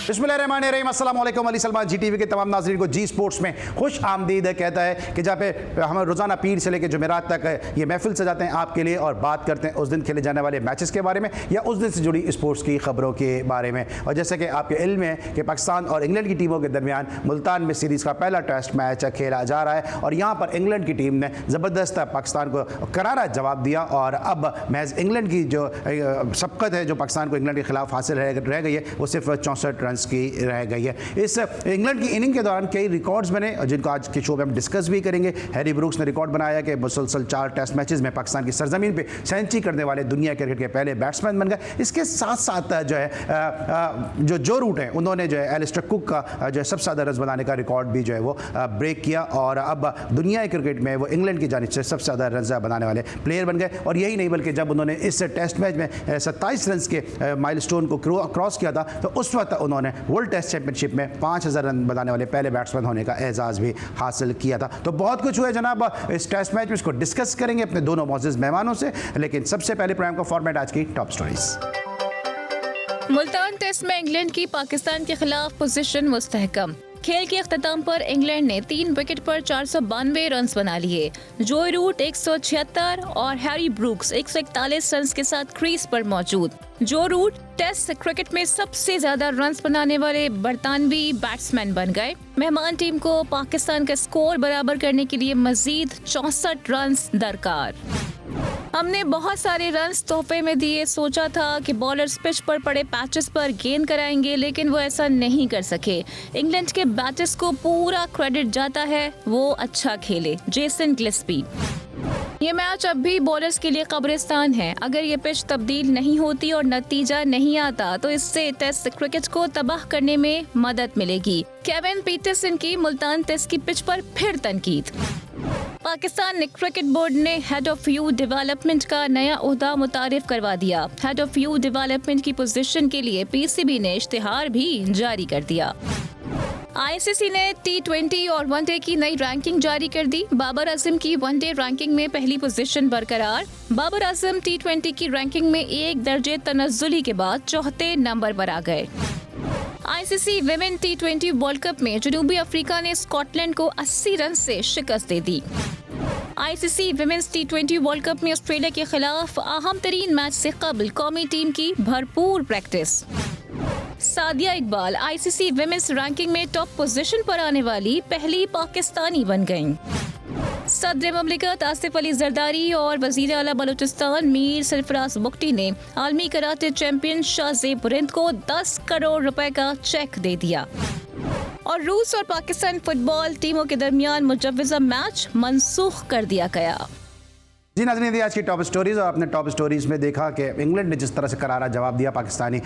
बिस्मिल्लाहिर्रहमानिर्रहीम, अस्सलाम वालेकुम। अली सलमान जी टीवी के तमाम नाज़रीन को जी स्पोर्ट्स में खुश आमदीद कहता है कि जहाँ पे हम रोज़ाना पीर से लेकर जुमेरात तक ये महफिल सजाते हैं आपके लिए और बात करते हैं उस दिन खेले जाने वाले मैचेस के बारे में या उस दिन से जुड़ी स्पोर्ट्स की खबरों के बारे में। और जैसे कि आपके इल्म में कि पाकिस्तान और इंग्लैंड की टीमों के दरमियान मुल्तान में सीरीज़ का पहला टेस्ट मैच खेला जा रहा है और यहाँ पर इंग्लैंड की टीम ने ज़बरदस्त पाकिस्तान को करारा जवाब दिया और अब महज इंग्लैंड की जो सबकत है जो पाकिस्तान को इंग्लैंड के खिलाफ हासिल रह गई है वो सिर्फ 64 रन की रह गई है। इस इंग्लैंड की इनिंग के दौरान कई रिकॉर्ड्स बने जिनको आज के शो में हम डिस्कस भी करेंगे। हैरी ब्रूक्स ने रिकॉर्ड बनाया कि मुसलसल 4 टेस्ट मैचेस में पाकिस्तान की सरजमीन पे सेंचुरी करने वाले दुनिया क्रिकेट के पहले बैट्समैन बन गए। इसके साथ साथ जो है जो रूट है उन्होंने जो है एलिस्टर कुक का जो है सबसे ज़्यादा रन बनाने का रिकॉर्ड भी जो है वो ब्रेक किया और अब दुनिया क्रिकेट में वो इंग्लैंड की जानिब से सबसे ज़्यादा रन बनाने वाले प्लेयर बन गए। और यही नहीं बल्कि जब उन्होंने इस टेस्ट मैच में 27 रन के माइलस्टोन को क्रॉस किया था तो उस वक्त उन्होंने वर्ल्ड टेस्ट चैंपियनशिप में 5000 रन बनाने वाले पहले बैट्समैन होने का एजाज़ भी हासिल किया था। तो बहुत कुछ हुआ जनाब इस टेस्ट मैच में, इसको डिस्कस करेंगे अपने दोनों मौजूद मेहमानों से। लेकिन सबसे पहले प्रोग्राम का फॉर्मेट आज की टॉप स्टोरीज। मुल्तान टेस्ट में इंग्लैंड की पाकिस्तान के खिलाफ पोजीशन मुस्तहकम। खेल के अख्ताम पर इंग्लैंड ने 3 विकेट पर 492 रन बना लिए। जोए रूट 176 और हैरी ब्रूक्स 141 रन के साथ क्रीज पर मौजूद। जो रूट टेस्ट क्रिकेट में सबसे ज्यादा रन बनाने वाले बरतानवी बैट्समैन बन गए। मेहमान टीम को पाकिस्तान का स्कोर बराबर करने के लिए मजीद 64 रन दरकार। हमने बहुत सारे रन्स तोहफे में दिए। सोचा था कि बॉलर्स पिच पर पड़े पैचेस पर गेंद कराएंगे लेकिन वो ऐसा नहीं कर सके। इंग्लैंड के बैटर्स को पूरा क्रेडिट जाता है, वो अच्छा खेले। Jason Gillespie. ये मैच अब भी बॉलर्स के लिए कब्रिस्तान है। अगर ये पिच तब्दील नहीं होती और नतीजा नहीं आता तो इससे टेस्ट क्रिकेट को तबाह करने में मदद मिलेगी। केविन पीटरसन की मुल्तान टेस्ट की पिच पर फिर तनकीद। पाकिस्तान ने क्रिकेट बोर्ड ने हेड ऑफ यूथ डेवलपमेंट का नया ओहदा मुतारिफ करवा दिया। हेड ऑफ यूथ डेवलपमेंट की पोजीशन के लिए पीसीबी ने इश्तिहार भी जारी कर दिया। आईसीसी ने T20 और वनडे की नई रैंकिंग जारी कर दी। बाबर आजम की वनडे रैंकिंग में पहली पोजीशन बरकरार। बाबर आजम T20 की रैंकिंग में 1 दर्जे तनज़्ज़ुली के बाद 4थे नंबर पर आ गए। ICC women T20 world cup में जनूबी अफ्रीका ने स्कॉटलैंड को 80 रन से शिकस्त दे दी। ICC women's T20 world cup में ऑस्ट्रेलिया के खिलाफ अहम तरीन मैच से कबल कौमी टीम की भरपूर practice. Sadia Iqbal ICC women's ranking में टॉप पोजीशन पर आने वाली पहली पाकिस्तानी बन गईं। सदर ममलिकत आसिफ अली जरदारी और वजीर आला बलूचिस्तान मीर सरफराज बुख्ती ने आलमी कराटे चैंपियन शाहजेब रिंद को 10 करोड़ रुपए का चेक दे दिया। और रूस और पाकिस्तान फुटबॉल टीमों के दरमियान मुजव्वज़ा मैच मनसूख कर दिया गया। जी नाज़रीन, आज की टॉप स्टोरीज़ और अपने टॉप स्टोरीज़ में देखा कि इंग्लैंड ने जिस तरह से करारा जवाब दिया पाकिस्तानी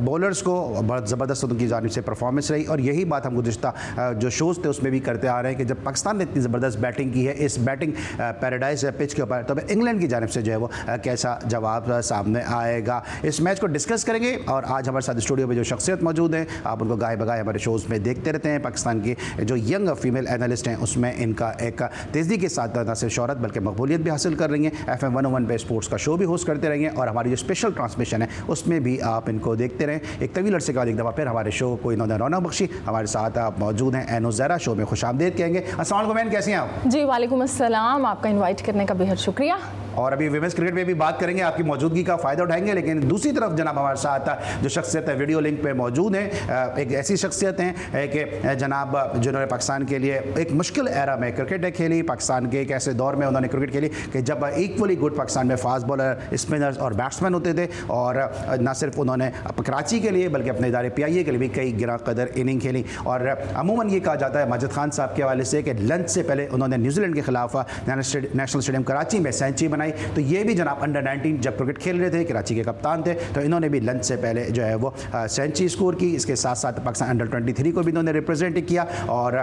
बॉलर्स को, बहुत ज़बरदस्त उनकी जानिब से परफॉर्मेंस रही। और यही बात हम गुज़िश्ता जो शोज़ थे उसमें भी करते आ रहे हैं कि जब पाकिस्तान ने इतनी ज़बरदस्त बैटिंग की है इस बैटिंग पैराडाइज पिच के ऊपर, तो इंग्लैंड की जानिब से जो है वो कैसा जवाब सामने आएगा। इस मैच को डिस्कस करेंगे और आज हमारे साथ स्टूडियो में जो शख्सियत मौजूद हैं आप उनको गाए बगाए हमारे शोज़ में देखते रहते हैं। पाकिस्तान की जो यंग फीमेल एनालिस्ट हैं उसमें इनका एक तेज़ी के साथ न सिर्फ शोहरत बल्कि मकबूलियत भी हासिल कर रही हैं। FM 101 पे स्पोर्ट्स का शो भी होस्ट करते रहेंगे और हमारी जो स्पेशल ट्रांसमिशन है उसमें भी आप इनको देखते रहें। एक तवील अरसे के बाद एक दफ़ा फिर हमारे शो को इन्होंने रौनक बख्शी। हमारे साथ आप मौजूद हैं एनो ज़हरा, शो में खुश आमदीद कहेंगे। अस्सलाम वालेकुम मैन, कैसी हैं आप? जी वालेकुम अस्सलाम, आपका इनवाइट करने का बेहद शुक्रिया। और अभी विमेंस क्रिकेट में भी बात करेंगे, आपकी मौजूदगी का फ़ायदा उठाएंगे। लेकिन दूसरी तरफ जनाब हमारे साथ जो शख्सियत है वीडियो लिंक पे मौजूद हैं, एक ऐसी शख्सियत हैं कि जनाब जिन्होंने पाकिस्तान के लिए एक मुश्किल एरा में क्रिकेट खेली। पाकिस्तान के एक ऐसे दौर में उन्होंने क्रिकेट खेली कि जब इक्वली गुड पाकिस्तान में फास्ट बॉलर, स्पिनर्स और बैट्समैन होते थे। और न सिर्फ उन्होंने कराची के लिए बल्कि अपने इदारे PIA के लिए भी कई गिरा कदर इनिंग खेली। और अमूमन ये कहा जाता है माजिद खान साहब के हवाले से कि लंच से पहले उन्होंने न्यूजीलैंड के खिलाफ नेशनल स्टेडियम कराची में सेंचुरी बनाई। तो ये भी जनाब अंडर 19 जब क्रिकेट खेल रहे थे, कराची के कप्तान थे, तो इन्होंने भी लंच से पहले जो है वो सेंचुरी स्कोर की। इसके साथ साथ पाकिस्तान अंडर 23 को भी इन्होंने रिप्रेजेंट किया और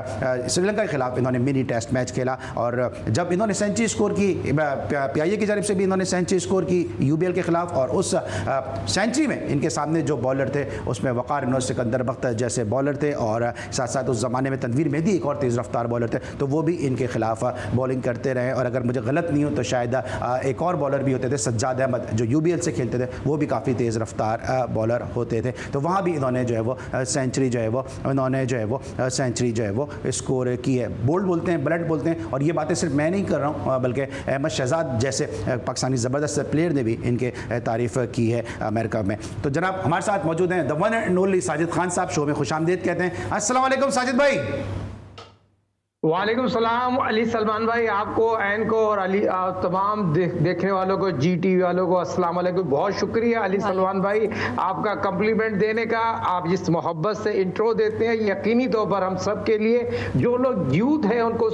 श्रीलंका के खिलाफ इन्होंने मिनी टेस्ट मैच खेला। और जब इन्होंने सेंचुरी स्कोर की PIA की जानिब से भी इन्होंने सेंचुरी स्कोर की UBL के खिलाफ, और उस सेंचुरी में इनके सामने जो बॉलर थे उसमें वक़ार इनोज सिकंदर बख्तर जैसे बॉलर थे और साथ साथ उस ज़माने में तनवीर मेहदी एक और तेज़ रफ्तार बॉलर थे, तो वो भी इनके खिलाफ बॉलिंग करते रहे। और अगर मुझे गलत नहीं हो तो शायद एक और बॉलर भी होते थे सज्जाद अहमद जो UBL से खेलते थे, वो भी काफ़ी तेज़ रफ्तार बॉलर होते थे। तो वहाँ भी इन्होंने जो है वो सेंचुरी जो है वो इन्होंने जो है वो सेंचुरी जो है वो स्कोर की है। बोल्ड बोलते हैं, ब्लड बोलते हैं, और ये बातें सिर्फ मैं नहीं कर रहा हूँ बल्कि अहमद शहजाद जैसे पाकिस्तानी ज़बरदस्त प्लेयर ने भी इनके तारीफ़ की है अमेरिका में। तो जनाब हमारे साथ मौजूद हैं the one and only Sajid Khan साहब, शो में खुशामदीद कहते हैं। अस्सलाम वालेकुम साजिद भाई। वालेकुम सलाम अली सलमान भाई, आपको एन को और अली तमाम देखने वालों को, GTV वालों को अस्सलाम वालेकुम। बहुत शुक्रिया अली सलमान भाई आपका कम्प्लीमेंट देने का। आप जिस मोहब्बत से इंट्रो देते हैं यकीनी तौर पर हम सब के लिए, जो लोग यूथ है उनको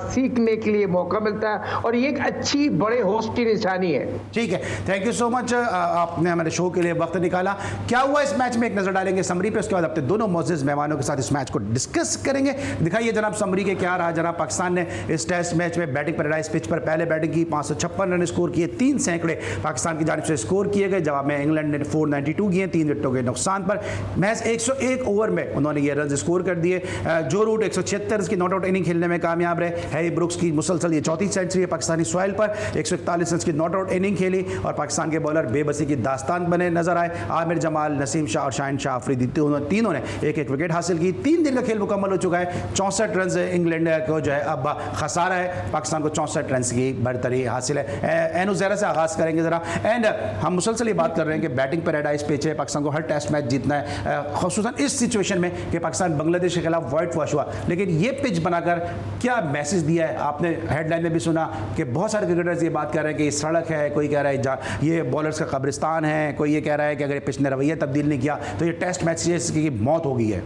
सीखने के लिए मौका मिलता है, और ये एक अच्छी बड़े होस्ट की निशानी है। ठीक है, थैंक यू सो मच, आपने हमारे शो के लिए वक्त निकाला। क्या हुआ इस मैच में एक नज़र डालेंगे समरी पे, उसके बाद अपने दोनों मोअज़्ज़िज़ मेहमानों के साथ इस मैच को डिस्कस करेंगे। दिखाइए जनाब समरी के क्या रहा। जनाब पाकिस्तान ने इस टेस्ट मैच में बैटिंग पैराडाइज पिच पर पहले बैटिंग की, 556 रन स्कोर किए, 3 सैकड़े पाकिस्तान की जानिब से स्कोर किए गए। जवाब में इंग्लैंड ने 492 किए 3 विकेटों के नुकसान पर। महज 101 ओवर में उन्होंने ये रन स्कोर कर दिए। जो रूट 176 की नॉट आउट इनिंग खेलने में कामयाब रहे। हैरी ब्रुक्स की मुसलसल ये चौथी सेंचुरी है पाकिस्तानी सॉइल पर। 141 रन की नॉट आउट इनिंग खेली और पाकिस्तान के बॉलर बेबसी की दास्तान बने नजर आए। आमिर जमाल, नसीम शाह और शाहिन शाह अफरीदी तीनों ने एक एक विकेट हासिल की। 3 दिन का खेल मुकम्मल हो चुका है। 64 रन इंग्लैंड को जो है अब खसारा है, पाकिस्तान को 64 रन की बढ़तरी हासिल है। एन उज़ैरा से आगाज़ करेंगे ज़रा। एंड हम मुसलसल ये बात कर रहे हैं कि बैटिंग पैराडाइज पिच है, पाकिस्तान को हर टेस्ट मैच जीतना है, ख़ुसूसन इस सिचुएशन में कि पाकिस्तान बांग्लादेश के खिलाफ वाइट वॉश हुआ। लेकिन ये पिच बनाकर क्या मैसेज दिया है? आपने हेडलाइन में भी सुना कि बहुत सारे क्रिकेटर्स ये बात कर रहे हैं कि ये सड़क है, कोई कह रहा है ये बॉलर्स का कब्रिस्तान है, कोई ये कह रहा है कि अगर ये पिच ने रवैया तब्दील नहीं किया तो ये टेस्ट मैच की मौत हो गई है।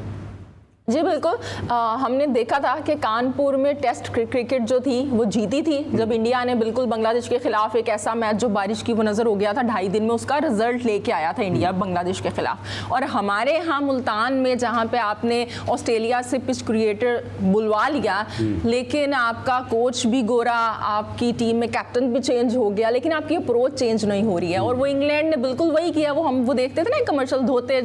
जी बिल्कुल, हमने देखा था कि कानपुर में टेस्ट क्रिकेट जो थी वो जीती थी जब इंडिया ने बिल्कुल बांग्लादेश के खिलाफ एक ऐसा मैच जो बारिश की वो नज़र हो गया था 2.5 दिन में, उसका रिजल्ट लेके आया था इंडिया बांग्लादेश के खिलाफ। और हमारे यहाँ मुल्तान में जहाँ पे आपने ऑस्ट्रेलिया से पिच क्रिएटर बुलवा लिया, लेकिन आपका कोच भी गोरा, आपकी टीम में कैप्टन भी चेंज हो गया, लेकिन आपकी अप्रोच चेंज नहीं हो रही है। और वो इंग्लैंड ने बिल्कुल वही किया। वो देखते थे ना कमर्शियल, धोते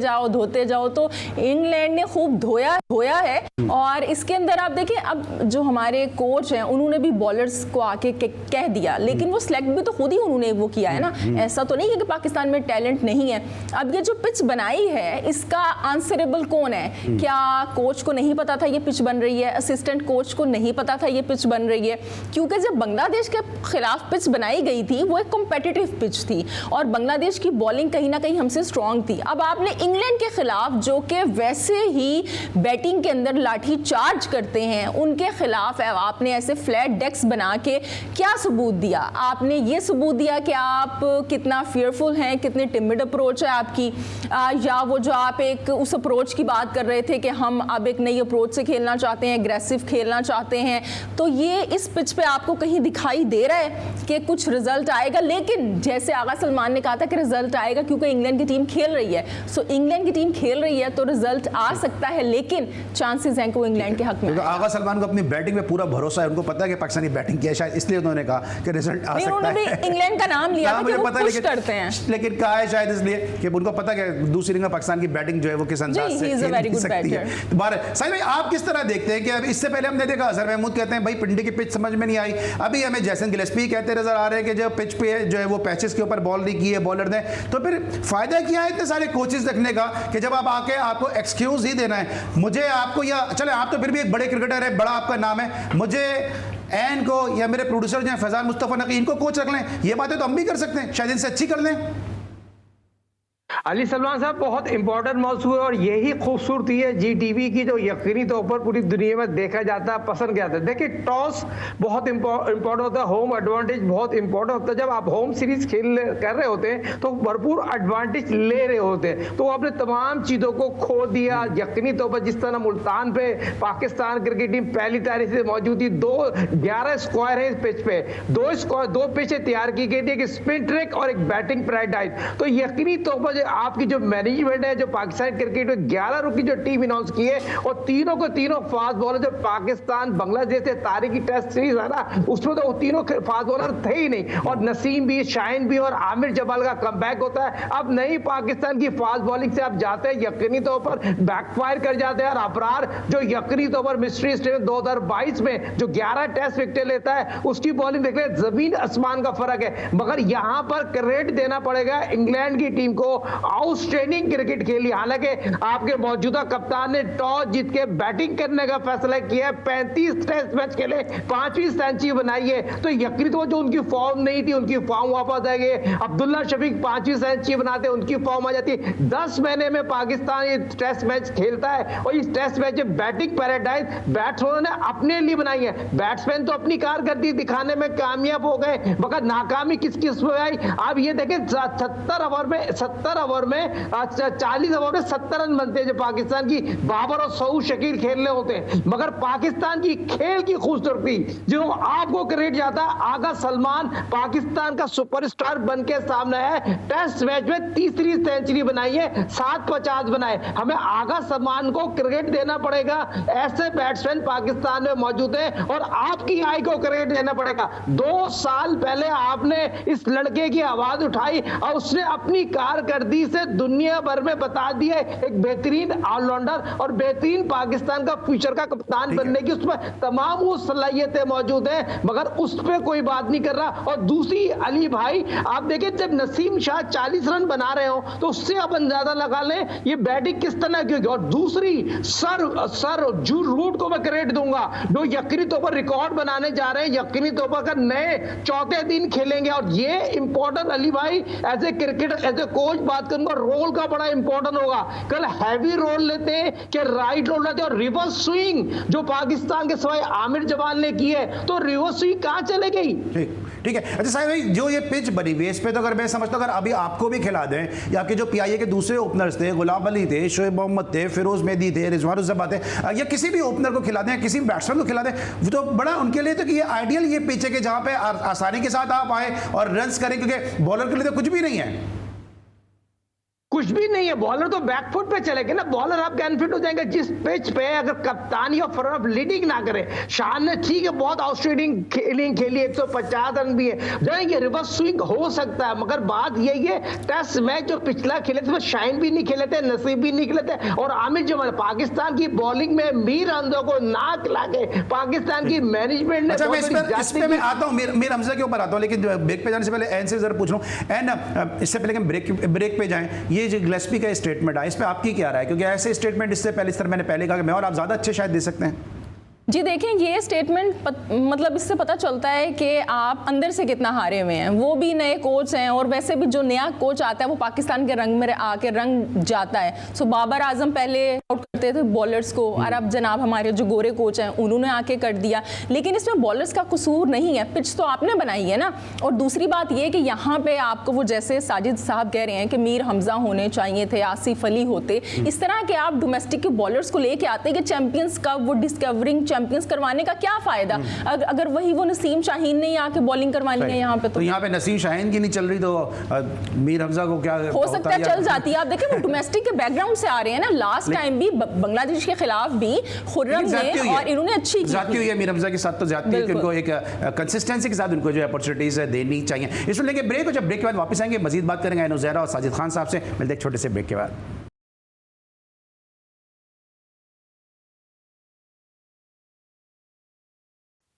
जाओ, तो इंग्लैंड ने खूब धोया है। और इसके अंदर आप देखें, अब जो हमारे कोच हैं उन्होंने भी बॉलर्स को आके कह दिया, लेकिन वो सिलेक्ट भी तो खुद ही उन्होंने वो किया है ना। ऐसा तो नहीं है कि पाकिस्तान में टैलेंट नहीं है। अब ये जो पिच बनाई है इसका आंसरेबल कौन है? क्या कोच को नहीं पता था ये पिच बन रही है? असिस्टेंट कोच को नहीं पता था ये पिच बन रही है? क्योंकि जब बांग्लादेश के खिलाफ पिच बनाई गई थी वो एक कॉम्पिटिटिव पिच थी और बांग्लादेश की बॉलिंग कहीं ना कहीं हमसे स्ट्रांग थी। अब आपने इंग्लैंड के खिलाफ जो कि वैसे ही बैटिंग के अंदर लाठी चार्ज करते हैं, उनके खिलाफ आपने ऐसे फ्लैट डेक्स बना के क्या सबूत दिया? आपने ये सबूत दिया कि आप कितना फियरफुल हैं, कितने टिमिड अप्रोच है आपकी, या वो जो आप एक उस अप्रोच की बात कर रहे थे कि हम अब एक नई अप्रोच से खेलना चाहते हैं, एग्रेसिव खेलना चाहते हैं। तो ये इस पिच पे आपको कहीं दिखाई दे रहा है कि कुछ रिजल्ट आएगा? लेकिन जैसे आगा सलमान ने कहा था कि रिजल्ट आएगा क्योंकि इंग्लैंड की टीम खेल रही है। सो इंग्लैंड की टीम खेल रही है तो रिजल्ट आ सकता है, लेकिन चांसेस हैं कि वो इंग्लैंड के हक में। तो आगा सलमान को अपनी बैटिंग में पूरा भरोसा है, उनको पता है कि पाकिस्तानी बैटिंग किया है, शायद इसलिए उन्होंने कहा कि रिजल्ट आ सकता है। उन्होंने भी इंग्लैंड का नाम लिया था कि वो पुश करते हैं, लेकिन कहा है शायद इसलिए कि उनको पता है कि दूसरी रिंग में पाकिस्तान की बैटिंग जो है वो किस अंदाज से खेल सकती है। साहिब भाई, आप किस तरह देखते हैं कि अब इससे पहले हमने देखा अजहर महमूद कहते हैं भाई पिंडी की पिच समझ में नहीं आई, अभी हमें जैसन गिलेस्पी कहते नजर आ रहे हैं कि जो पिच पे जो है वो पैचेस के ऊपर बॉल नहीं की है बॉलर ने, तो फिर फायदा क्या है इतने सारे कोचेस रखने का कि जब आप आके आपको एक्सक्यूज ही देना है मुझे, आपको, या चले आप तो फिर भी एक बड़े क्रिकेटर है, बड़ा आपका नाम है, मुझे एन को या मेरे प्रोड्यूसर जो है फैजान मुस्तफ़ा नकी इनको कोच रख लें, ये बातें तो हम भी कर सकते हैं, शायद इनसे अच्छी कर लें। अली सलमान साहब, बहुत इंपॉर्टेंट मौजू है और यही खूबसूरती है GTV की, जो यकीनी तौर पर पूरी दुनिया में देखा जाता है, पसंद किया जाता है। देखिए, टॉस बहुत इंपॉर्टेंट होता है, होम एडवांटेज बहुत इंपॉर्टेंट होता है। जब आप होम सीरीज कर रहे होते हैं तो भरपूर एडवांटेज ले रहे होते हैं, तो आपने तमाम चीज़ों को खो दिया। यकीनी तौर पर जिस तरह मुल्तान पे पाकिस्तान क्रिकेट टीम पहली तारीख से मौजूद थी, 11 स्क्वायर है इस पिच पे, 2 पिचें तैयार की गई थी, एक स्पिन ट्रैक और एक बैटिंग पैराडाइज। तो यकीनी तौर पर आपकी जो मैनेजमेंट है, जो पाकिस्तान क्रिकेट में 11 रुकी जो टीम अनाउंस की है, और तीनों को तीनों फास्ट बॉलर, जो पाकिस्तान बांग्लादेश से तारीखी टेस्ट सीरीज है ना, उसमें तो तीनों फास्ट बॉलर थे ही नहीं, और नसीम भी, शाहीन भी और आमिर जमाल का कमबैक होता है। अब नहीं, पाकिस्तान की फास्ट बॉलिंग से आप जाते हैं, यकीनी तौर पर बैकफायर कर जाते हैं, और अबरार जो यकीनी तौर पर मिस्ट्री स्टेट 2022 में जो 11 टेस्ट विकेट लेता है, उसकी बॉलिंग देख ले, जमीन आसमान का फर्क है। मगर यहां पर क्रेडिट देना पड़ेगा इंग्लैंड की टीम को, आउटस्टैंडिंग क्रिकेट खेली। हालांकि आपके मौजूदा कप्तान ने टॉस जीत के बैटिंग करने का फैसला किया है, 35 टेस्ट मैच खेले, 5वीं सेंचुरी बनाई है, तो यकीनी तौर जो उनकी फॉर्म नहीं थी, उनकी फॉर्म वापस आएगी। अब्दुल्ला शफीक 5वीं सेंचुरी बनाते, उनकी फॉर्म आ जाती है। 10 महीने में पाकिस्तान ये टेस्ट मैच खेलता है, और इस टेस्ट मैच में बैटिंग पैराडाइज बैट्समैनों ने अपने लिए बनाई है। बैट्समैन तो अपनी कारकर्दगी दिखाने में कामयाब हो गए, मगर नाकामी किस किस में आई आप ये देखें। 70 ओवर में 40 ओवर में 70 रन बनते हैं, जो पाकिस्तान की बाबर और सऊद शकील खेलने होते हैं। मगर पाकिस्तान की खेल की खूबसूरती जो आपको क्रेडिट जाता है, आगा सलमान पाकिस्तान का सुपरस्टार बनके सामने है। टेस्ट मैच में तीसरी सेंचुरी बनाई है, 750 बनाए। हमें आगा सलमान को क्रेडिट देना पड़ेगा, ऐसे बैट्समैन पाकिस्तान में मौजूद है, और आपकी आई को क्रेडिट देना पड़ेगा। 2 साल पहले आपने इस लड़के की आवाज उठाई, और उसने अपनी कारकर्दगी से दुनिया भर में बता दिया एक बेहतरीन ऑलराउंडर और बेहतरीन पाकिस्तान का फ्यूचर का कप्तान बनने की उसमें तमाम वो सलाहियतें मौजूद हैं, मगर उस पर कोई बात नहीं कर रहा। और दूसरी अली भाई, आप देखें, जब नसीम शाह 40 रन बना रहे हो, तो उससे आप अंदाजा लगा लें ये बैटिंग किस तरह की होगी। और दूसरी सर जू रूट को मैं क्रेडिट दूंगा, जो यकीनी तौर पर रिकॉर्ड बनाने जा रहे हैं, यकीनी तौर पर अगर नए चौथे दिन खेलेंगे। और ये इंपॉर्टेंट अली भाई, as a cricketer, as a coach बात करूंगा, रोल का बड़ा इंपॉर्टेंट होगा। कल हैवी रोल लेते हैं कि राइट रोल लेते हैं, और रिवर्स स्विंग जो पाकिस्तान के सिवाय आमिर जमाल ने की है, तो रिवर्स स्विंग कहां चले गई। ठीक है। अच्छा साहिब भाई, जो ये पिच बनी हुई है, इस पे तो अगर मैं समझता हूं अगर अभी आपको भी खिला दें, या आपके जो पीआईए के दूसरे ओपनर्स थे, गुलाम अली थे, शोएब मोहम्मद थे, फिरोज मेहदी थे, रिजवान उज़्ज़मा थे, या किसी भी ओपनर को खिला दें, किसी भी बैट्समैन को खिला दें, तो बड़ा उनके लिए तो कि ये आइडियल ये पिच है कि जहां पे आसानी के साथ आप आए और रन्स करें, क्योंकि बॉलर के लिए तो कुछ भी नहीं है। कुछ भी नहीं है, बॉलर तो बैकफुट पे चलेंगे ना, बॉलर आप अनफिट हो जाएंगे। जिस पिच पे अगर कप्तानी और फ्रंट ऑफ लीडिंग ना करे, शान ने ठीक है बहुत आउटस्टैंडिंग फील्डिंग खेली, 150 रन भी है, जाएंगे रिवर्स स्विंग हो सकता है। मगर बात यही है, टेस्ट मैच जो पिछला खेले थे, शाइन भी नहीं खेले थे, नसीब भी नहीं खेले थे, और आमिर जमाल, पाकिस्तान की बॉलिंग में मीर हमजा को नाक लाके पाकिस्तान की मैनेजमेंट ने। अच्छा, मैं इस पे मैं आता हूं, मीर हमजा के ऊपर आता हूं, लेकिन ब्रेक पे जाने से पहले एन से जरा पूछ लूं। एन, इससे पहले कि ब्रेक पे जाएं, ये जो गिलेस्पी का स्टेटमेंट आया, इस पे आपकी क्या राय है? क्योंकि ऐसे स्टेटमेंट इससे पहले, इस तरह मैंने पहले कहा कि मैं और आप ज्यादा अच्छे शायद दे सकते हैं। जी देखें, ये स्टेटमेंट मतलब इससे पता चलता है कि आप अंदर से कितना हारे हुए हैं। वो भी नए कोच हैं, और वैसे भी जो नया कोच आता है वो पाकिस्तान के रंग में आके रंग जाता है। सो बाबर आजम पहले आउट करते थे बॉलर्स को, और अब जनाब हमारे जो गोरे कोच हैं उन्होंने आके कर दिया। लेकिन इसमें बॉलर्स का कसूर नहीं है, पिच तो आपने बनाई है ना। और दूसरी बात ये कि यहाँ पे आपको वो, जैसे साजिद साहब कह रहे हैं कि मीर हमजा होने चाहिए थे, आसिफ अली होते, इस तरह के आप डोमेस्टिक के बॉलर्स को लेके आते कि चैंपियंस का वो डिस्कवरिंग चैंपियंस करवाने का क्या फायदा, अगर वही वो नसीम शाहीन ने आके बॉलिंग करवानी है यहाँ पे। तो यहाँ पे नसीम शाहीन की नहीं चल रही, तो मीर हमजा को क्या हो सकता है चल जाती है। आप देखें वो डोमेस्टिक के बैकग्राउंड से आ रहे हैं ना। लास्ट टाइम भी बांग्लादेश के खिलाफ भी खुर्रम ने और इन्होंने अच्छी ज्यादती हुई है मीर हमजा के साथ, तो ज्यादती है कि उनको एक कंसिस्टेंसी के साथ उनको जो अपॉर्चुनिटीज देनी चाहिए। इसमें लेके ब्रेक, जब ब्रेक के बाद वापस आएंगे मजीद बात करेंगे एन ज़हरा और साजिद खान साहब से। मिलते हैं छोटे से ब्रेक के बाद।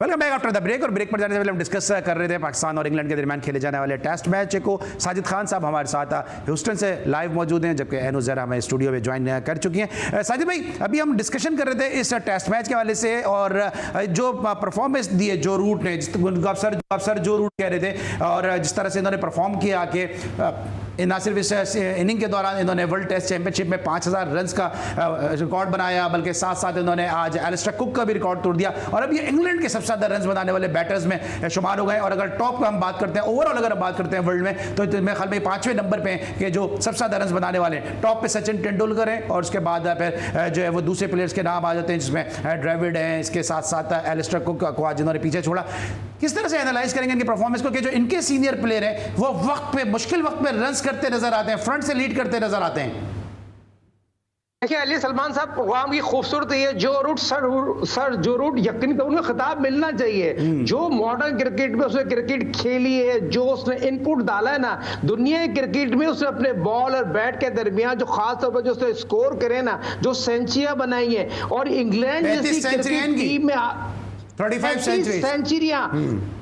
Welcome back after the break. और ब्रेक पर जाने से पहले हम डिस्कस कर रहे थे पाकिस्तान और इंग्लैंड के दरमियान खेले जाने वाले टेस्ट मैच को। साजिद खान साहब हमारे साथ ह्यूस्टन से लाइव मौजूद हैं, जबकि एन ज़हरा हमें स्टूडियो में ज्वाइन कर चुकी हैं। साजिद भाई, अभी हम डिस्कशन कर रहे थे इस टेस्ट मैच के हवाले से, और जो परफॉर्मेंस दी है जो रूट ने, अफसर जो रूट कह रहे थे, और जिस तरह से इन्होंने परफॉर्म किया कि ना सिर्फ इस इनिंग के दौरान इन्होंने वर्ल्ड टेस्ट चैंपियनशिप में 5000 रन का रिकॉर्ड बनाया, बल्कि साथ साथ इन्होंने आज एलिस्टर कुक का भी रिकॉर्ड तोड़ दिया, और अब ये इंग्लैंड के सबसे ज़्यादा रन बनाने वाले बैटर्स में शुमार हो गए। और अगर टॉप का हम बात करते हैं, ओवरऑल अगर हम बात करते हैं वर्ल्ड में, तो मेरे ख्याल में 5वें नंबर पे कि जो सबसे ज़्यादा रन बनाने वाले, टॉप पे सचिन तेंदुलकर हैं, और उसके बाद फिर जो है वो दूसरे प्लेयर्स के नाम आ जाते हैं, जिसमें ड्रेविड हैं, इसके साथ साथ एलिस्टर कुक को आज जिन्होंने पीछे छोड़ा। किस तरह से एनालाइज करेंगे इनकी परफॉर्मेंस को कि जो इनके सीनियर प्लेयर हैं वो वक्त पे, मुश्किल वक्त में रन्स करते नजर आते हैं, फ्रंट से लीड करते नजर आते हैं। देखिए अली सलमान साहब प्रोग्राम की खूबसूरती है, जो रूट सर जो रूट यकीनी तो उन्हें खिताब मिलना चाहिए। जो मॉडर्न क्रिकेट में उसने क्रिकेट खेली है, जो उसने इनपुट डाला है ना दुनिया के क्रिकेट में, उसने अपने बॉल और बैट के दरमियान जो खास तौर पर जो उसने स्कोर करे ना, जो सेंचुरियां बनाई है, और इंग्लैंड जैसी क्रिकेट टीम में 35 सेंचुरियां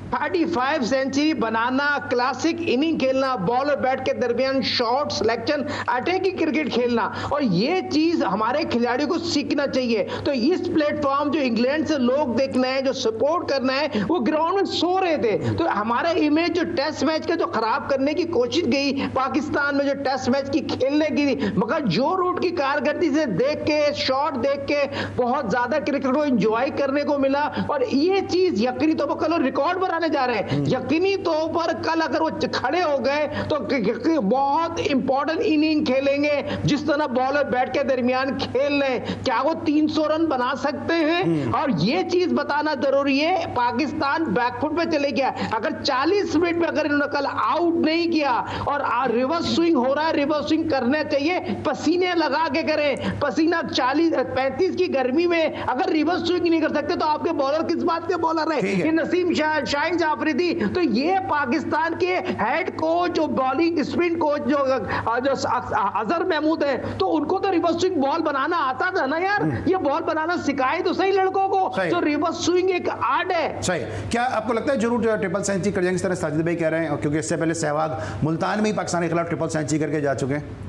35 सेंचुरी बनाना, क्लासिक इनिंग खेलना, बॉल और बैट के दरमियान शॉट सिलेक्शन, अटैकिंग क्रिकेट खेलना, और ये चीज हमारे खिलाड़ियों को सीखना चाहिए। तो इस प्लेटफॉर्म जो इंग्लैंड से लोग देखना है, जो सपोर्ट करना है, वो ग्राउंड में सो रहे थे। तो हमारा इमेज जो टेस्ट मैच का जो खराब करने की कोशिश गई पाकिस्तान में, जो टेस्ट मैच की खेलने की थी, मगर जो रूट की कारकर्दगी से देख के, शॉट देख के बहुत ज्यादा क्रिकेट को एंजॉय करने को मिला। और ये चीज यकीनी तौर पर कल रिकॉर्ड बनाने जा रहे हैं। यकीनी तौर पर कल अगर वो खड़े हो गए तो बहुत इंपॉर्टेंट इनिंग खेलेंगे। जिस तरह बॉल और बैट के दरमियान खेल रहे, क्या वो 300 रन बना सकते हैं? और ये चीज बताना जरूरी है, पाकिस्तान बैकफुट पे चले गया। अगर 40 मिनट में अगर इन्होंने कल आउट नहीं किया, और रिवर्स स्विंग हो रहा है, रिवर्स स्विंग करना चाहिए, पसीने लगा के करें। पसीना 40-35 की गर्मी में अगर रिवर्स स्विंग नहीं कर सकते तो आपके बॉलर किस बात के बॉलर है? ये नसीम शाहीन जाफरीदी। तो ये पाकिस्तान के हेड कोच, जो बॉलिंग स्पिन कोच जो अजहर महमूद है, तो उनको तो रिवर्स स्विंग बॉल बनाना आता था ना यार। ये बॉल बनाना सिखाए तो सही लड़कों को, जो रिवर्स स्विंग एक आर्ट है। सही। क्या आपको लगता है जरूर ट्रिपल सेंचुरी कर जाएंगे, इस तरह साजिद भाई कह रहे हैं? क्योंकि इससे पहले सहवाग मुल्तान में ही पाकिस्तान के खिलाफ ट्रिपल सेंचुरी करके जा चुके हैं।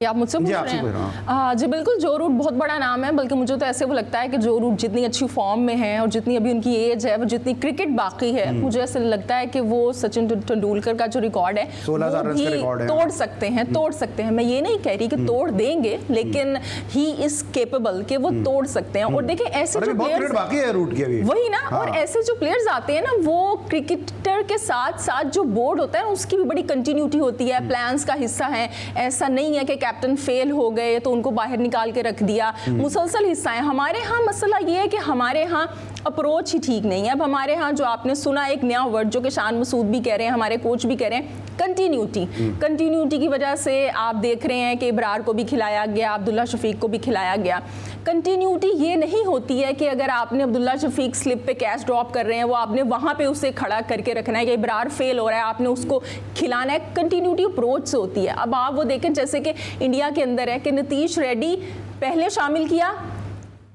आप मुझसे पूछ रहे हैं? जी बिल्कुल, जो रूट बहुत बड़ा नाम है, बल्कि मुझे तो ऐसे वो लगता है कि जो रूट जितनी अच्छी फॉर्म में है और जितनी अभी उनकी एज है, वो जितनी क्रिकेट बाकी है, मुझे ऐसे लगता है कि वो सचिन तेंदुलकर का जो रिकॉर्ड है 16,000 रन का रिकॉर्ड है, तोड़ सकते हैं। मैं ये नहीं कह रही कि तोड़ देंगे, लेकिन ही इज केपेबल कि वो तोड़ सकते हैं। और देखिए ऐसे जो प्लेयर्स बाकी है रूट के अभी, वही ना, और ऐसे जो प्लेयर्स आते हैं ना, वो क्रिकेटर के साथ साथ जो बोर्ड होता है उसकी भी बड़ी कंटिन्यूटी होती है, प्लान्स का हिस्सा है। ऐसा नहीं है कि कैप्टन फेल हो गए तो उनको बाहर निकाल के रख दिया, मुसलसल हिस्सा है। हमारे यहाँ मसला ये है कि हमारे यहाँ अप्रोच ही ठीक नहीं है। अब हमारे यहाँ जो आपने सुना एक नया वर्ड जो कि शान मसूद भी कह रहे हैं, हमारे कोच भी कह रहे हैं, कंटिन्यूटी की वजह से आप देख रहे हैं कि इब्रार को भी खिलाया गया, अब्दुल्ला शफीक को भी खिलाया गया। कंटिन्यूटी ये नहीं होती है कि अगर आपने अब्दुल्ला शफीक स्लिप पे कैच ड्रॉप कर रहे हैं, वो आपने वहाँ पे उसे खड़ा करके रखना है कि इब्रार फेल हो रहा है, आपने उसको खिलाना है। कंटिन्यूटी अप्रोच से होती है। अब आप वो देखें जैसे कि इंडिया के अंदर है कि नीतीश रेड्डी पहले शामिल किया,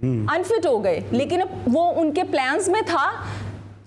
अनफिट हो गए, लेकिन अब वो उनके प्लान्स में था,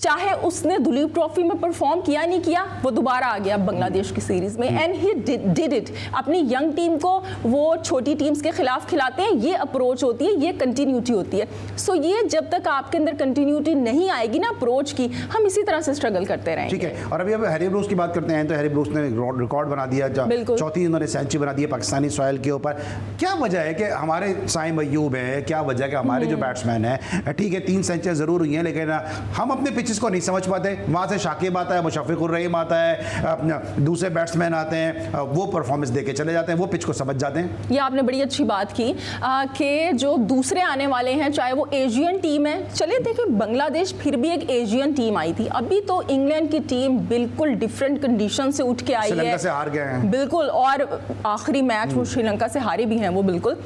चाहे उसने दुलीप ट्रॉफी में परफॉर्म किया नहीं किया, वो दोबारा आ गया बांग्लादेश की सीरीज में, एंड ही डिड इट। अपनी यंग टीम को वो छोटी टीम्स के खिलाफ खिलाते हैं। ये अप्रोच होती है, ये कंटिन्यूटी होती है। सो ये जब तक आपके अंदर कंटिन्यूटी नहीं आएगी ना अप्रोच की, हम इसी तरह से स्ट्रगल करते रहेंगे। ठीक है। और अभी अब हैरी ब्रूस की बात करते हैं, तो हैरी ब्रूस ने रिकॉर्ड बना दिया, चौथी उन्होंने सेंचुरी बना दी पाकिस्तानी सॉइल के ऊपर। क्या वजह है कि हमारे साइम अय्यूब है, क्या वजह है कि हमारे जो बैट्समैन है, ठीक है 3 सेंचुरी जरूर हुई हैं, लेकिन हम अपने पिचेस को नहीं समझ पाते। वहाँ से शाकिब आता है, मुशफ़िक़ उर रहीम आता है, दूसरे बैट्समैन आते हैं, वो परफॉर्मेंस देके चले जाते हैं, वो पिच को समझ जाते हैं। ये आपने बड़ी अच्छी बात की कि जो दूसरे आने वाले हैं, चाहे वो एशियन टीम है, चले देखिए बांग्लादेश फिर भी एक एशियन टीम आई थी। अभी तो इंग्लैंड की टीम बिल्कुल डिफरेंट कंडीशन से उठ के आई है, श्रीलंका से हार गए हैं बिल्कुल, और आखिरी मैच वो श्रीलंका से हारे भी हैं वो बिल्कुल।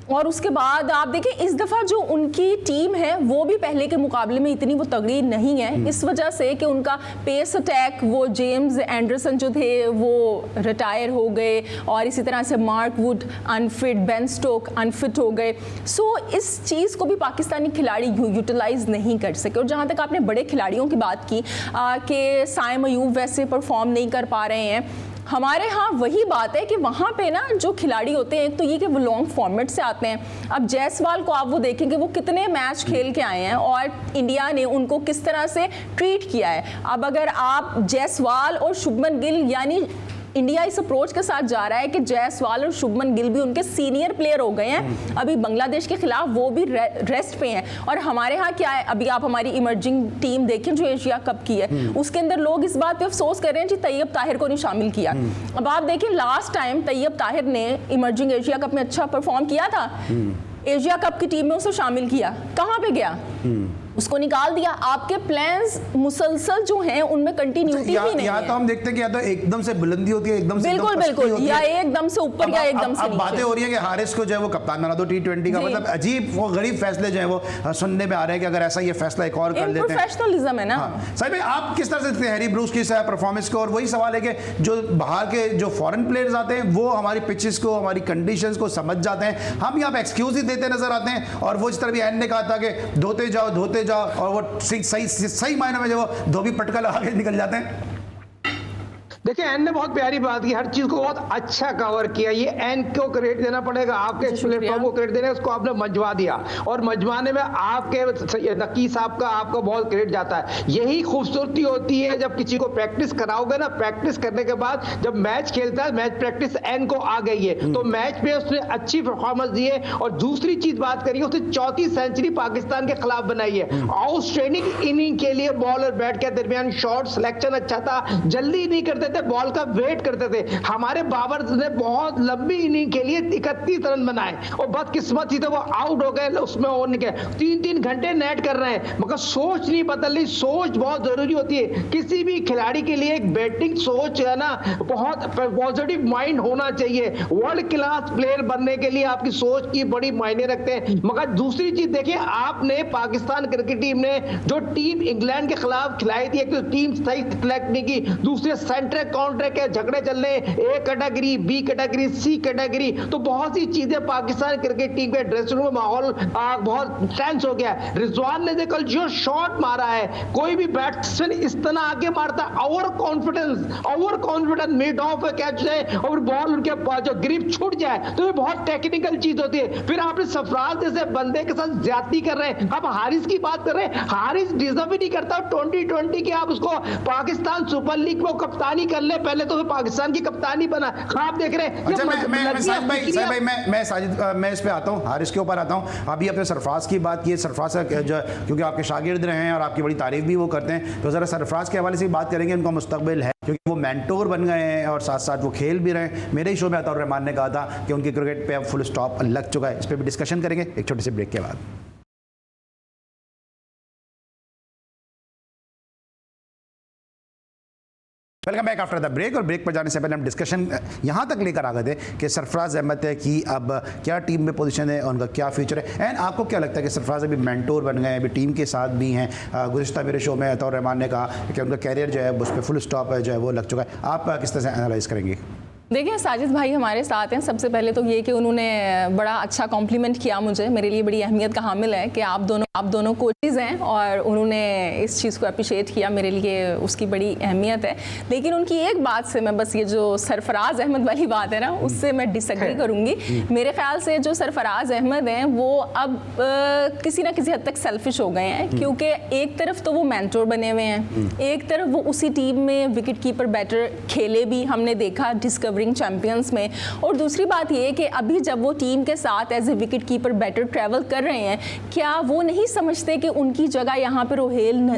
और उसके बाद आप देखें इस दफ़ा जो उनकी टीम है वो भी पहले के मुकाबले में इतनी वो तगड़ी नहीं है, इस वजह से कि उनका पेस अटैक, वो जेम्स एंडरसन जो थे वो रिटायर हो गए, और इसी तरह से Mark Wood unfit, Ben Stoke unfit हो गए। सो इस चीज़ को भी पाकिस्तानी खिलाड़ी यूटिलाइज नहीं कर सके। और जहाँ तक आपने बड़े खिलाड़ियों की बात की कि साइम अय्यूब वैसे परफॉर्म नहीं कर पा रहे हैं, हमारे यहाँ वही बात है कि वहाँ पे ना जो खिलाड़ी होते हैं, एक तो ये कि वो लॉन्ग फॉर्मेट से आते हैं। अब जायसवाल को आप वो देखेंगे वो कितने मैच खेल के आए हैं और इंडिया ने उनको किस तरह से ट्रीट किया है। अब अगर आप जायसवाल और शुभमन गिल, यानी इंडिया इस अप्रोच के साथ जा रहा है कि जायसवाल और शुभमन गिल भी उनके सीनियर प्लेयर हो गए हैं, अभी बांग्लादेश के खिलाफ वो भी रेस्ट पे हैं। और हमारे यहाँ क्या है, अभी आप हमारी इमर्जिंग टीम देखें जो एशिया कप की है, उसके अंदर लोग इस बात पे अफसोस कर रहे हैं कि तैयब ताहिर को नहीं शामिल किया। अब आप देखें लास्ट टाइम तैयब ताहिर ने इमर्जिंग एशिया कप में अच्छा परफॉर्म किया था, एशिया कप की टीम में उसे शामिल किया, कहाँ पे गया? उसको निकाल दिया। आपके प्लान्स मुसलसल जो हैं उनमें कंटिन्यूटी ही नहीं है। तो हम देखते हैं कि या तो एकदम से बुलंदी होती है, एकदम से बिल्कुल, या एकदम से ऊपर या एकदम से नीचे। बातें हो रही है कि हारिस को जो है वो कप्तान बना दो T20 का, मतलब अजीब वो गरीब फैसले जो है वो सुनने में आ रहे हैं कि अगर ऐसा ये फैसला एक और कर लेते हैं। प्रोफेशनलिज्म है ना। साहिब भाई, आप किस तरह से देखते हैं हैरी ब्रूक्स की परफॉर्मेंस को? और वही सवाल है कि जो बाहर के जो फॉरेन प्लेयर्स आते हैं वो हमारी पिचेस को, हमारी कंडीशंस को समझ जाते हैं, हम यहाँ पे एक्सक्यूज ही देते नजर आते हैं। और वो जिस तरह भी एन ने कहा था कि धोते जाओ और वो सही मायने में जो वो धोबी पटका लगा के निकल जाते हैं। देखिए, एन ने बहुत प्यारी बात की, हर चीज को बहुत अच्छा कवर किया। ये एन को क्रेडिट देना पड़ेगा, आपके प्लेटफॉर्म को क्रेडिट देना, उसको आपने मंजवा दिया और मंजवाने में आपके नकी साहब का आपको बहुत क्रेडिट जाता है। यही खूबसूरती होती है जब किसी को प्रैक्टिस कराओगे ना, प्रैक्टिस करने के बाद जब मैच खेलता है, मैच प्रैक्टिस एन को आ गई है तो मैच में उसने अच्छी परफॉर्मेंस दी है। और दूसरी चीज बात करिए, उसने चौथी सेंचुरी पाकिस्तान के खिलाफ बनाई है। आउटस्टैंडिंग इनिंग के लिए बॉल और बैट के दरमियान शॉट सिलेक्शन अच्छा था, जल्दी नहीं करते थे, बॉल का वेट करते थे। हमारे बाबर ने बहुत लंबी इनिंग के लिए 31 रन बनाए और बदकिस्मत ही तो वो आउट हो गए, उसमें और निकले। 3-3 घंटे नेट कर रहे हैं, मगर सोच नहीं बदल रही। सोच बहुत जरूरी होती है किसी भी खिलाड़ी के लिए। एक बैटिंग सोच है ना, बहुत पॉजिटिव माइंड होना चाहिए। वर्ल्ड क्लास प्लेयर बनने के लिए आपकी सोच की बड़ी मायने रखते हैं। मगर दूसरी चीज देखिए, आपने पाकिस्तान क्रिकेट टीम ने जो टीम इंग्लैंड के खिलाफ खिलाई थी, एक तो टीम सही सिलेक्ट नहीं की, दूसरे सेंटर काउंटर के झगड़े चल रहे, A category, B category, C category, तो बहुत सी चीजें पाकिस्तान क्रिकेट टीम के ड्रेसिंग रूम में माहौल बहुत टेंस हो गया है। रिजवान ने कल जो शॉट मारा है, कोई भी बैट्समैन इस तरह आगे मारता, over confidence mid of catch है और बॉल उनके जो ग्रिप छूट जाए, तो ये बहुत टेक्निकल चीज होती है। फिर आपने सरफराज जैसे बंदे के साथ ज्यादती कर रहे हैं। अब हारिस की बात कर रहे हैं, हारिस डिजर्व ही नहीं करता 2020 की आप उसको पाकिस्तान सुपर लीग में कप्तानी कर ले, पहले तो पाकिस्तान की कप्तानी बना। आप देख रहे हैं। अच्छा, मैं इस पे आता हूं, हारिस के ऊपर आता हूं। अभी आपने सरफराज की बात की है, सरफराज क्योंकि आपके शागिर्द रहे हैं और आपकी बड़ी तारीफ भी वो करते हैं, तो जरा सरफराज के हवाले से बात करेंगे। उनका मुस्तकबिल है क्योंकि वो मेंटोर बन गए हैं और साथ साथ वो खेल भी रहे हैं। मेरे ही शो में अताउर रहमान ने कहा था कि उनकी क्रिकेट पे अब फुल स्टॉप लग चुका है। इस पर भी डिस्कशन करेंगे एक छोटे से ब्रेक के बाद। Welcome back after the break. और ब्रेक पर जाने से पहले हम डिस्कशन यहाँ तक लेकर आ गए थे कि सरफराज अहमद की अब क्या टीम में पोजीशन है, उनका क्या फ्यूचर है, एंड आपको क्या लगता है कि सरफराज अभी मेंटोर बन गए हैं, अभी टीम के साथ भी हैं। गुज़िश्ता मेरे शो में अताउर रहमान ने कहा कि उनका कैरियर जो है उस पर फुल स्टॉप जो है वो लग चुका है। आप किस तरह से एनालाइज करेंगे? देखिए, साजिद भाई हमारे साथ हैं। सबसे पहले तो ये कि उन्होंने बड़ा अच्छा कॉम्प्लीमेंट किया मुझे, मेरे लिए बड़ी अहमियत का हामिल है कि आप दोनों कोचेज़ हैं और उन्होंने इस चीज़ को अप्रिशिएट किया, मेरे लिए उसकी बड़ी अहमियत है। लेकिन उनकी एक बात से मैं बस, ये जो सरफराज अहमद वाली बात है ना, उससे मैं डिसएग्री करूँगी। मेरे ख्याल से जो सरफराज अहमद हैं वो अब किसी ना किसी हद तक सेल्फिश हो गए हैं, क्योंकि एक तरफ तो वो मेंटोर बने हुए हैं, एक तरफ वो उसी टीम में विकेट कीपर बैटर खेले भी, हमने देखा डिस्कवरिंग चैंपियंस में। और दूसरी बात ये कि अभी जब वो टीम के साथ as a wicket keeper batter travel कर रहे हैं, क्या वो नहीं समझते कि उनकी जगह यहाँ पे रोहेल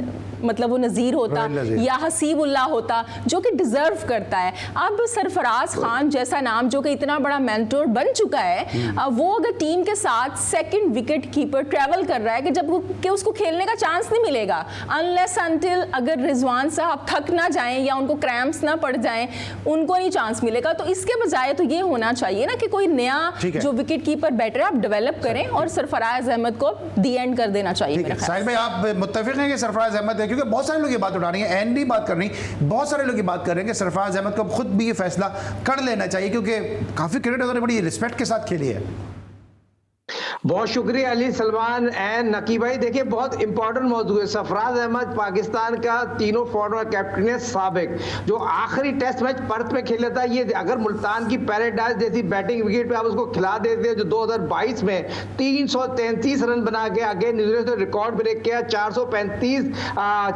मतलब वो नज़ीर होता या हसीबुल्लाह होता, जो कि डिज़र्व करता है। अब सरफराज खान जैसा नाम जो कि इतना बड़ा मेंटोर बन चुका है, वो अगर टीम के साथ सेकंड विकेट कीपर ट्रैवल कर रहा है कि जब कि उसको खेलने का चांस नहीं मिलेगा अनलेस अनटिल अगर रिजवान साहब थक ना जाएं या उनको क्रैम्प्स ना पड़ जाएं, उनको नहीं चांस मिलेगा। तो इसके बजाय तो ये होना चाहिए ना कि कोई नया जो विकेट कीपर बैटर आप डेवलप करें और सरफराज अहमद को दी एंड कर देना चाहिए। साहिल भाई, आप मुत्तफिक हैं कि सरफराज अहमद है? क्योंकि बहुत सारे लोग ये बात उठा रही हैं, एंड नहीं बात कर रही, बहुत सारे लोग ये बात कर रहे हैं कि सरफराज अहमद को खुद भी ये फैसला कर लेना चाहिए क्योंकि काफी क्रिकेटर्स ने बड़ी रिस्पेक्ट के साथ खेली है। बहुत शुक्रिया अली सलमान एंड नकी भाई। देखिए, बहुत इंपॉर्टेंट मौजू है। सरफराज अहमद पाकिस्तान का तीनों फॉर्मर कैप्टन है साबिक, जो आखिरी टेस्ट मैच पर्थ में खेला था। ये अगर मुल्तान की पैराडाइज जैसी बैटिंग विकेट पे आप उसको खिला देते हैं, जो 2022 में 333 रन बना के आगे न्यूजीलैंड ने रिकॉर्ड ब्रेक किया। 435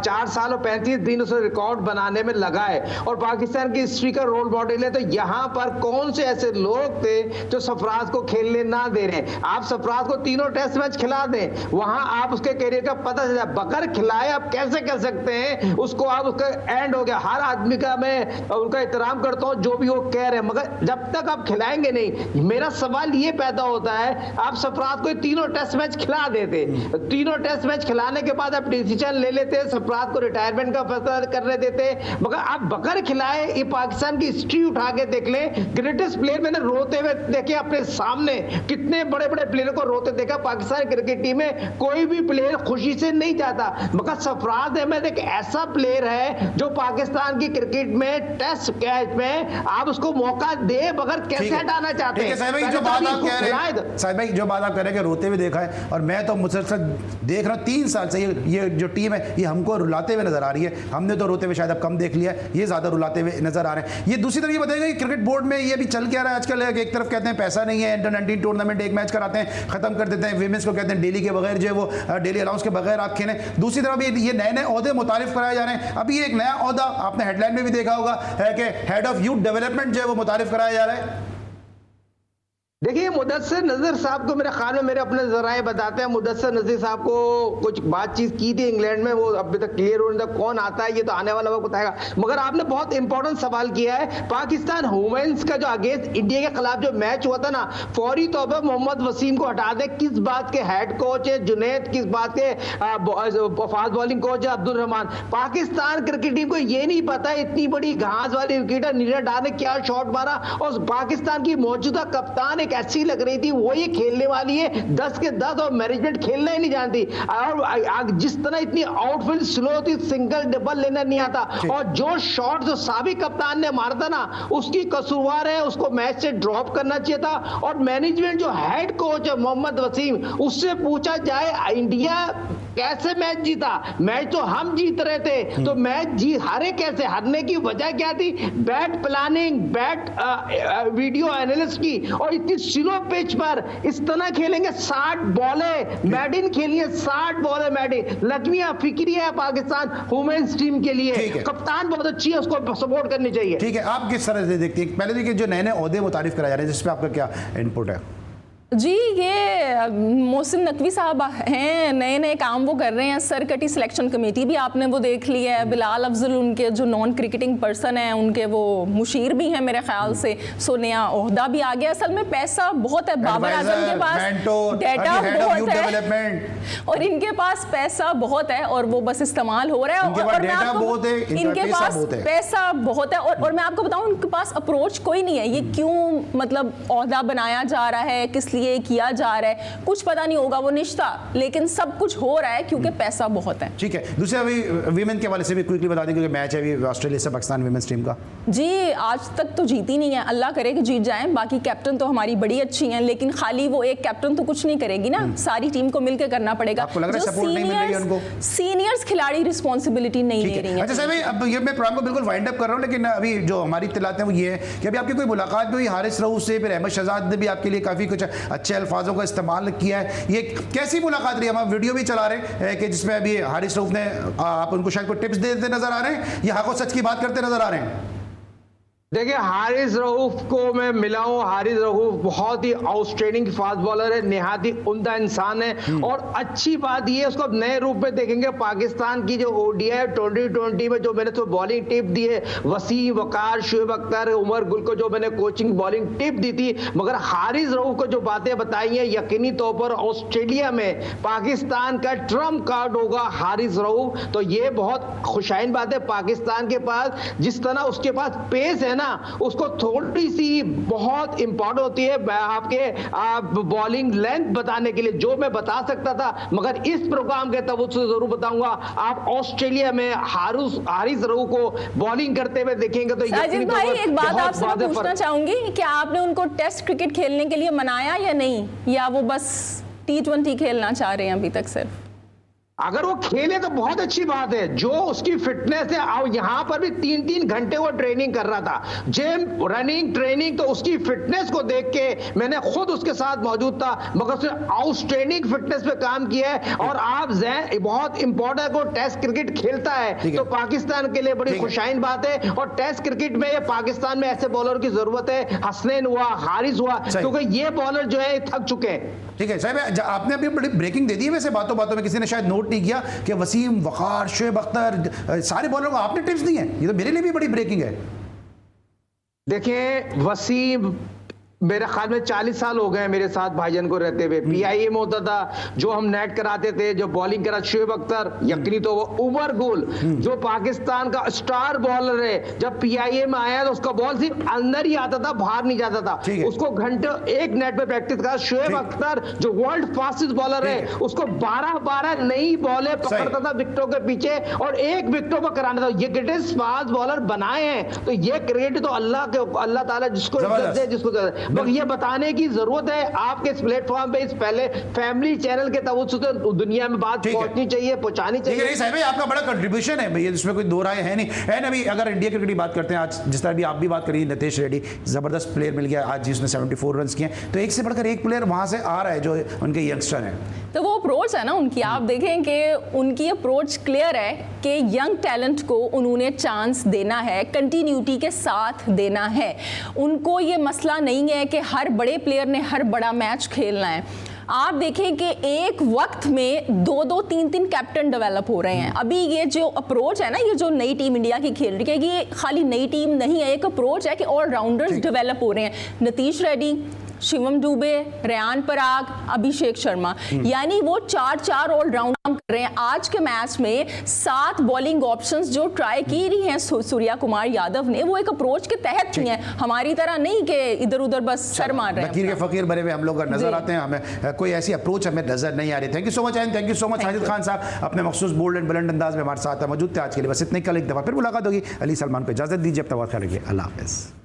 4 साल और 35 दिन उसने रिकॉर्ड बनाने में लगा है और पाकिस्तान की हिस्ट्री का रोल मॉडल है। तो यहाँ पर कौन से ऐसे लोग थे जो सरफराज को खेलने ना दे रहे हैं? आप सरफराज सरफराज को तीनों टेस्ट मैच खिला दें, वहां आप उसके करियर का पता चल जाए। बगैर खिलाए आप कैसे कह सकते हैं उसको, आप उसका एंड हो गया। हर आदमी का मैं उनका एहतराम करता हूं जो भी वो कह रहे हैं, मगर जब तक आप खिलाएंगे नहीं, मेरा सवाल ये पैदा होता है आप सरफराज को तीनों टेस्ट मैच खिला देते, तीनों टेस्ट मैच खिलाने के बाद आप डिसीजन ले लेते, सरफराज को रिटायरमेंट का फैसला करने देते, मगर आप बगैर खिलाए ये पाकिस्तान की हिस्ट्री उठा के देख लें। ग्रेटेस्ट प्लेयर मैंने रोते हुए देखे अपने सामने, कितने बड़े बड़े प्लेयर को रोते देखा। पाकिस्तान क्रिकेट टीम में कोई भी प्लेयर खुशी से नहीं जाता, मगर सरफराज अहमद एक ऐसा प्लेयर है जो पाकिस्तान की क्रिकेट में टेस्ट मैच में आप उसको मौका दे, मगर कैसे हटाना चाहते हैं। साहिब भाई जो बात आप कह रहे हैं, साहिब भाई जो बात आप कह रहे हैं कि रोते हुए देखा है, और मैं तो मुसलसल देख रहा हूं 3 साल से ये जो टीम है ये हमको रुलाते हुए नजर आ रही है। हमने तो रोते हुए शायद अब कम देख लिया है, ये ज्यादा रुलाते हुए नजर आ रहे हैं। ये दूसरी तरफ ये बताएगा कि क्रिकेट बोर्ड में ये भी चल क्या रहा है आजकल, एक तरफ कहते हैं पैसा नहीं है, अंडर-19 टूर्नामेंट एक मैच कराते हैं खत्म कर देते हैं, विमेंस को कहते हैं डेली के बगैर जो है वो डेली अलाउंस के बगैर आप खेलें। दूसरी तरफ ये नए नए ओहदे मुतारिफ कराए जा रहे हैं। अभी एक नया ओहदा आपने हेडलाइन में भी देखा होगा है कि हेड ऑफ यूथ डेवलपमेंट जो है वो मुतारिफ कराया जा रहा है। देखिए मुदस्सिर नज़ीर साहब को मेरे ख्याल में मेरे अपने जराए बताते हैं, मुदस्सिर नज़ीर साहब को कुछ बातचीत की थी इंग्लैंड में, वो अभी तक क्लियर हो नहीं था कौन आता है, ये तो आने वाला वक्त बताएगा। मगर आपने बहुत इंपॉर्टेंट सवाल किया है। पाकिस्तान वुमेन्स का जो अगेंस्ट इंडिया के खिलाफ जो मैच हुआ था ना, फौरी तौर पर मोहम्मद वसीम को हटा दे। किस बात के हेड कोच है जुनैद, किस बात के फास्ट बॉलिंग कोच है अब्दुल रहमान। पाकिस्तान क्रिकेट टीम को ये नहीं पता इतनी बड़ी घास वाली विकेट नीरज डार ने क्या शॉट मारा, और पाकिस्तान की मौजूदा कप्तान एक ऐसी लग रही थी वो ये खेलने वाली है 10 के 10 और मैनेजमेंट खेलना ही नहीं जानती, और जिस तरह इतनी आउटफील्ड स्लो थी, सिंगल डबल लेना नहीं आता, और जो शॉट जो साबिक कप्तान ने मारा था ना उसकी कसूरवार है, उसको मैच से ड्रॉप करना चाहिए था। और मैनेजमेंट जो हेड कोच है मोहम्मद वसीम, उससे पूछा जाए इंडिया कैसे मैच जीता, मैच तो हम जीत रहे थे, तो मैच हारे कैसे, हारने की वजह क्या थी, bad planning, bad video analyst की, और इतनी स्लो पिच पर इस तरह खेलेंगे। 60 बॉलें मैडिन खेली है, 60 बॉलें मैडिन, लक्ष्मिया फिक्री है पाकिस्तान वुमेन्स टीम के लिए, कप्तान बहुत अच्छी है, उसको सपोर्ट करनी चाहिए। ठीक है, आप किस तरह से देखते हैं, पहले देखिए जो नए नए ओहदे मुतारिफ कराए जा रहे हैं जिसपे आपका क्या इनपुट है? जी, ये मोहसिन नकवी साहब हैं, नए नए काम वो कर रहे हैं। सरकटी सिलेक्शन कमेटी भी आपने वो देख ली है, बिलाल अफजल उनके जो नॉन क्रिकेटिंग पर्सन हैं उनके वो मुशीर भी हैं मेरे ख्याल से, सो नया ओहदा भी आ गया। असल में पैसा बहुत है, बाबर आजम के पास डेटा बहुत है और इनके पास पैसा बहुत है और वो बस इस्तेमाल हो रहा है, और इनके पास पैसा बहुत है, और मैं आपको बताऊं उनके पास अप्रोच कोई नहीं है। ये क्यों मतलब ओहदा बनाया जा रहा है, किस लिए किया जा रहा है, कुछ पता नहीं होगा वो निश्ता, लेकिन सब कुछ हो रहा है क्योंकि पैसा बहुत है। ठीक है, दूसरे अभी वीमेन के वाले से भी क्विकली बता दें क्योंकि मैच है अभी ऑस्ट्रेलिया से पाकिस्तान वीमेंस टीम का। जी, आज तक तो जीती नहीं है, अल्लाह करे कि जीत जाएं। बाकी कैप्टन तो हमारी बड़ी अच्छी हैं, लेकिन खाली वो एक कैप्टन तो कुछ नहीं करेगी ना, सारी टीम को मिलकर करना पड़ेगा। आपको लग रहा है सपोर्ट नहीं मिल रही है उनको? सीनियर्स खिलाड़ी रिस्पॉन्सिबिलिटी नहीं ले रही है। अच्छा साहब, अब ये मैं प्रोग्राम को बिल्कुल वाइंड अप कर रहा हूँ, लेकिन अभी जो हमारी इत्तलात है वो ये है कि अभी आपकी कोई मुलाकात भी हुई हारिस रऊफ से, फिर अहमद शहजाद ने भी आपके लिए काफ़ी कुछ अच्छे अल्फाजों का इस्तेमाल किया है, ये कैसी मुलाकात रही? हम वीडियो भी चला रहे हैं कि जिसमें अभी हारिस रऊफ ने आप उनको शायद कोई टिप्स देते नजर आ रहे हैं या हक और सच की बात करते नजर आ रहे हैं? देखिए हारिस रऊफ को मैं मिला हूँ, हारिस रऊफ बहुत ही आउटस्टैंडिंग फास्ट बॉलर है, निहायत ही उम्दा इंसान है, और अच्छी बात ये उसको नए रूप में देखेंगे। पाकिस्तान की जो ओडीआई 2020 में जो मैंने तो बॉलिंग टिप दी है, वसीम, वकार, शुएब अख्तर, उमर गुल को जो मैंने कोचिंग बॉलिंग टिप दी थी, मगर हारिस रऊफ को जो बातें बताई हैं यकीनी तौर पर ऑस्ट्रेलिया में पाकिस्तान का ट्रम्प कार्ड होगा हारिस रऊफ। तो ये बहुत खुशाइन बात है, पाकिस्तान के पास जिस तरह उसके पास पेस है ना, उसको थोड़ी सी बहुत इंपॉर्टेंट होती है आपके बॉलिंग लेंथ बताने के लिए, जो मैं बता सकता था, मगर इस प्रोग्राम के तवज्जो से जरूर बताऊंगा। आप ऑस्ट्रेलिया में हारिस रऊफ को बॉलिंग करते हुए देखेंगे तो साजिद भाई, एक बात आपसे मैं पूछना चाहूंगी कि आपने उनको टेस्ट क्रिकेट खेलने के लिए मनाया या नहीं, या वो बस T20 खेलना चाह रहे हैं अभी तक सिर्फ? अगर वो खेले तो बहुत अच्छी बात है, जो उसकी फिटनेस है। और यहाँ पर भी 3-3 घंटे वो ट्रेनिंग कर रहा था, जिम, रनिंग, ट्रेनिंग। तो उसकी फिटनेस को देख के मैंने खुद उसके साथ मौजूद था, मगर उसने आउटस्टैंडिंग फिटनेस पे काम किया है। और आप बहुत इंपॉर्टेंट को टेस्ट क्रिकेट खेलता है तो पाकिस्तान के लिए बड़ी खुशाइन बात है। और टेस्ट क्रिकेट में पाकिस्तान में ऐसे बॉलर की जरूरत है। हसनैन हुआ, हारिस हुआ, क्योंकि ये बॉलर जो है थक चुके हैं। ठीक है साहब, आपने अभी बड़ी ब्रेकिंग दे दी है वैसे, बातों बातों में किसी ने शायद नोट नहीं किया कि वसीम, वकार, शोएब अख्तर, सारे बॉलरों को आपने टिप्स दी हैं। ये तो मेरे लिए भी बड़ी ब्रेकिंग है। देखिए वसीम, मेरे ख्याल में 40 साल हो गए मेरे साथ भाईजान को रहते हुए। PIA में होता था, जो हम नेट कराते थे, जो बॉलिंग करा। शोएब अख्तर यकीनी तो वो उमर गुल जो पाकिस्तान का स्टार बॉलर है, जब PIA में आया तो उसका बॉल सिर्फ अंदर ही आता था, बाहर नहीं जाता था। उसको घंटे एक नेट पे प्रैक्टिस करा। शोएब अख्तर जो वर्ल्ड फास्टेस्ट बॉलर है, उसको 12-12 नई बॉलें पकड़ता था विकेटों के पीछे और एक विकेटों पर कराना था। ये ग्रेटेस्ट फास्ट बॉलर बनाए हैं। तो ये क्रेडिट तो अल्लाह ताला जिसको इज्जत दे, जिसको ये बताने की जरूरत है आपके इस प्लेटफॉर्म पे, इस पहले फैमिली चैनल के तवज्जो से दुनिया में बात पहुंचनी चाहिए, पहुंचानी चाहिए। नहीं साहब, आपका बड़ा कंट्रीब्यूशन है भैया, इसमें कोई दो राय है नहीं है ना। अभी अगर इंडिया क्रिकेट की बात करते हैं, आज जिस तरह भी आप भी बात करिए, नितेश रेड्डी जबरदस्त प्लेयर मिल गया आज, जिसने 74 रन किए, तो एक से बढ़कर एक प्लेयर वहां से आ रहा है जो उनके यंगस्टर हैं। तो वो अप्रोच है ना उनकी, आप देखें कि उनकी अप्रोच क्लियर है कि यंग टैलेंट को उन्होंने चांस देना है, कंटिन्यूटी के साथ देना है। उनको ये मसला नहीं है कि हर बड़े प्लेयर ने हर बड़ा मैच खेलना है। आप देखें कि एक वक्त में 2-2, 3-3 कैप्टन डेवलप हो रहे हैं। अभी ये जो अप्रोच है ना, ये जो नई टीम इंडिया की खेल रही है, ये खाली नई टीम नहीं है, एक अप्रोच है कि ऑलराउंडर्स डेवलप हो रहे हैं। नीतीश रेड्डी, शिवम दुबे, रेयान पराग, अभिषेक शर्मा, यानी वो 4-4 ऑलराउंड काम कर रहे हैं। आज के मैच में 7 बॉलिंग ऑप्शंस जो ट्राई की रही हैं सूर्या कुमार यादव ने, वो एक अप्रोच के तहत की हैं, हमारी तरह नहीं कि इधर उधर बस सर मार रहे हैं। फकीर के फकीर बने हुए हम लोग नजर आते हैं, हमें कोई ऐसी अप्रोच हमें नजर नहीं आ रही। Thank you so much and thank you so much Hajid Khan sahab, अपने मखसूस बोल्ड एंड बुलंद अंदाज में हमारे साथ मौजूद थे। आज के लिए बस इतने, कल एक दफा फिर मुलाकात होगी। अली सलमान को इजाजत दीजिए, अपना बहुत ख्याल रखिए। अल्लाह हाफिज़।